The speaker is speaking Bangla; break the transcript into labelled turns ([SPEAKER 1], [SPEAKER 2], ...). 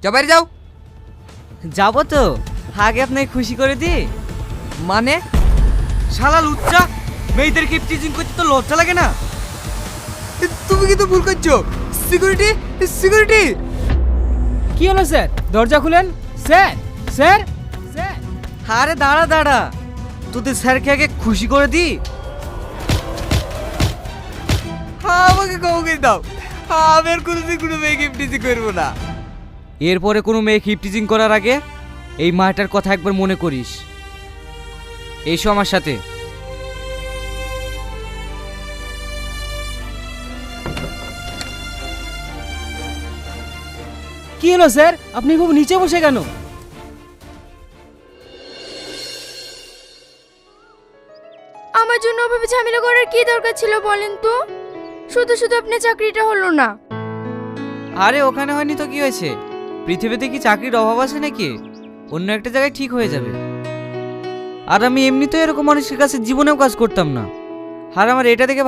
[SPEAKER 1] যাও বাইরে যাও।
[SPEAKER 2] যাবো তো, আগে আপনাকে খুশি করে দি।
[SPEAKER 1] মানে
[SPEAKER 2] শালা লুচ্চা, মেয়েদেরকে টিচিং করতে তো লজ্জা লাগে না?
[SPEAKER 1] তুমি কিন্তু ভুল করছো। Security, security.
[SPEAKER 3] কি হলো স্যার? দরজা খুলেন। Sir, sir, sir.
[SPEAKER 2] আরে দাঁড়া দাঁড়া, তোদের স্যারকে আগে খুশি করে দি।
[SPEAKER 1] আমাকে ক্ষমা করে দাও, আমি আর কোনোদিন কোনো মেয়ে গিফট টিচিং করবো না।
[SPEAKER 2] এরপরে কোনো মেয়ে হিপ টিচিং করার আগে এই মাটার কথা একবার মনে করিস। এসো আমার সাথে।
[SPEAKER 3] কি হলো স্যার? আপনি খুব নিচে বসে কেন?
[SPEAKER 4] আমার জন্য ওভাবে ঝামেলা করার কি দরকার ছিল বলেন তো? শুধু শুধু আপনার চাকরিটা হলো না।
[SPEAKER 2] আরে ওখানে হয়নি তো কি হয়েছে? পৃথিবীতে কি চাকরির অভাব আছে নাকি? অন্য একটা জায়গায় ঠিক হয়ে যাবে। আর আমি এমনিতেও এরকম মানুষের কাছে জীবনেও কাজ করতাম না। আর আমার এটা দেখে